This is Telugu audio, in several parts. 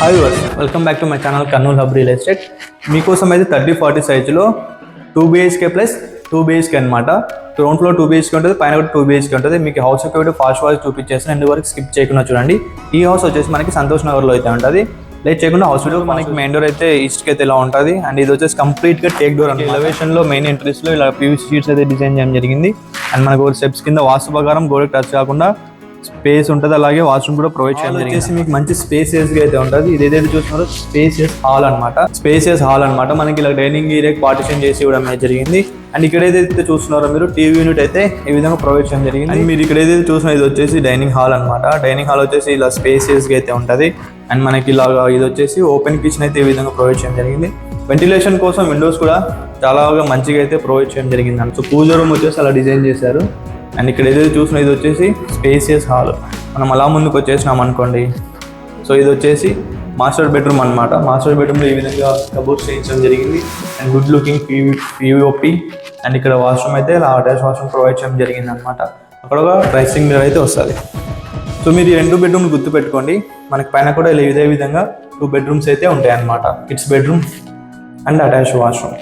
Hi viewers, welcome back to my channel Kurnool hub real estate. మీకోసం అయితే 30-40 సైజులో 2 BHK ప్లస్ 2 BHK అనమాట. గ్రౌండ్ ఫ్లోర్ 2 BHK ఉంటుంది, పైన కూడా 2 BHK ఉంటుంది. మీకు హౌస్ యొక్క ఫాస్ట్ చూపించేసి ఎండ్ వరకు స్కిప్ చేయకుండా చూడండి. ఈ హౌస్ వచ్చేసి మనకి సంతోష్ నగర్లో అయితే ఉంటుంది. లేట్ చేయకుండా హౌస్ వీడియో మనకి మెయిన్ డోర్ అయితే ఈస్ట్కి అయితే ఇలా ఉంటుంది. అండ్ ఇది వచ్చేసి కంప్లీట్గా టేక్ డోర్ అంటే ఎలివేషన్లో మెయిన్ ఎంట్రీస్లో ఇలా PVC షీట్స్ అయితే డిజైన్ చేయడం జరిగింది. అండ్ మనకు స్టెప్స్ కింద వాస్తు ప్రకారం గోడకి టచ్ కాకుండా స్పేస్ ఉంటుంది, అలాగే వాష్రూమ్ కూడా ప్రొవైడ్ చేయడం వచ్చేసి మీకు మంచి స్పేసియస్గా అయితే ఉంటుంది. ఇది ఏదైతే చూస్తున్నారో స్పేసియస్ హాల్ అనమాట. మనకి ఇలా డైనింగ్ ఏరియా పార్టిషన్ చేసి ఇవ్వడం జరిగింది. అండ్ ఇక్కడ ఏదైతే చూస్తున్నారో మీరు టీవీ యూనిట్ అయితే ఈ విధంగా ప్రొవైడ్ చేయడం జరిగింది. అండ్ మీరు ఇక్కడ ఏదైతే చూస్తున్నారో ఇది వచ్చేసి డైనింగ్ హాల్ అనమాట. డైనింగ్ హాల్ వచ్చేసి ఇలా స్పేసియస్గా అయితే ఉంటుంది. అండ్ మనకి ఇలాగా ఇది వచ్చేసి ఓపెన్ కిచెన్ అయితే ఈ విధంగా ప్రొవైడ్ చేయడం జరిగింది. వెంటిలేషన్ కోసం విండోస్ కూడా చాలా మంచిగా అయితే ప్రొవైడ్ చేయడం జరిగింది. అండ్ సో పూజ రూమ్ వచ్చేసి అలా డిజైన్ చేశారు. అండ్ ఇక్కడ ఏదైతే చూసినా ఇది వచ్చేసి స్పేసియస్ హాల్. మనం అలా ముందుకు వచ్చేసినాం అనుకోండి. సో ఇది వచ్చేసి మాస్టర్ బెడ్రూమ్ అనమాట. మాస్టర్ బెడ్రూమ్లో ఈ విధంగా కబోర్డ్స్ చేయించడం జరిగింది. And good looking PVOP. And ఇక్కడ వాష్రూమ్ అయితే ఇలా అటాచ్ వాష్రూమ్ ప్రొవైడ్ చేయడం జరిగింది అనమాట. అక్కడ ఒక డ్రెస్సింగ్ మిర్రర్ అయితే వస్తుంది. సో మీరు ఈ 2 బెడ్రూమ్ గుర్తుపెట్టుకోండి. మనకి పైన కూడా ఇదే విధంగా 2 బెడ్రూమ్స్ అయితే ఉంటాయి అన్నమాట. Kids bedroom and attach washroom.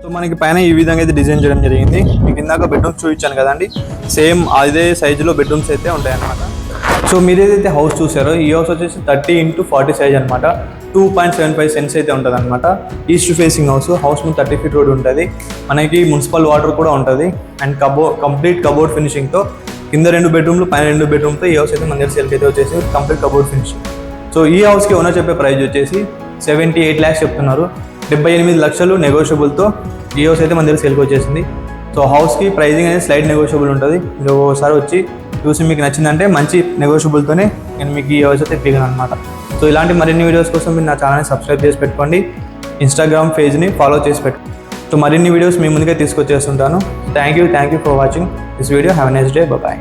So మనకి పైన ఈ విధంగా అయితే డిజైన్ చేయడం జరిగింది. మీకు ఇందాక బెడ్రూమ్స్ చూపించాను కదండి, సేమ్ అదే సైజులో బెడ్రూమ్స్ అయితే ఉంటాయి అన్నమాట. సో మీరు ఏదైతే హౌస్ చూసారో ఈ హౌస్ వచ్చేసి 30x40 సైజ్ అనమాట. 2.75 సెంట్స్ అయితే ఉంటుంది అనమాట. ఈస్ట్ ఫేసింగ్ హౌస్ మీద 30 ఫీట్ రోడ్ ఉంటుంది. మనకి మున్సిపల్ వాటర్ కూడా ఉంటుంది. అండ్ కంప్లీట్ కబోర్డ్ ఫినిషింగ్తో కింద 2 బెడ్రూమ్లు పైన 2 బెడ్రూమ్తో ఈ హౌస్ అయితే మన దగ్గర సేల్కి అయితే వచ్చేసి కంప్లీట్ కబోర్డ్ ఫినిషింగ్. సో ఈ హౌస్కి ఓనర్ చెప్పే ప్రైస్ వచ్చేసి 78 lakhs చెప్తున్నారు. 78 లక్షలు నెగోషియబుల్తో ఈ హౌస్ అయితే మన దగ్గర సేల్కి వచ్చేసింది. సో హౌస్కి ప్రైజింగ్ అనేది స్లైట్ నెగోషియబుల్ ఉంటుంది. మీరు ఒకసారి వచ్చి చూసి మీకు నచ్చిందంటే మంచి నెగోషియబుల్తోనే నేను మీకు ఈ హౌస్ అయితే ఇప్పిగాను అనమాట. సో ఇలాంటి మరిన్ని వీడియోస్ కోసం మీరు నా ఛానల్ని సబ్స్క్రైబ్ చేసి పెట్టుకోండి. ఇన్స్టాగ్రామ్ పేజ్ని ఫాలో చేసి పెట్టుకోండి. సో మరిన్ని వీడియోస్ మీ ముందుగా తీసుకొచ్చేస్తుంటాను. Thank you for watching this video. Have a nice day. Bye.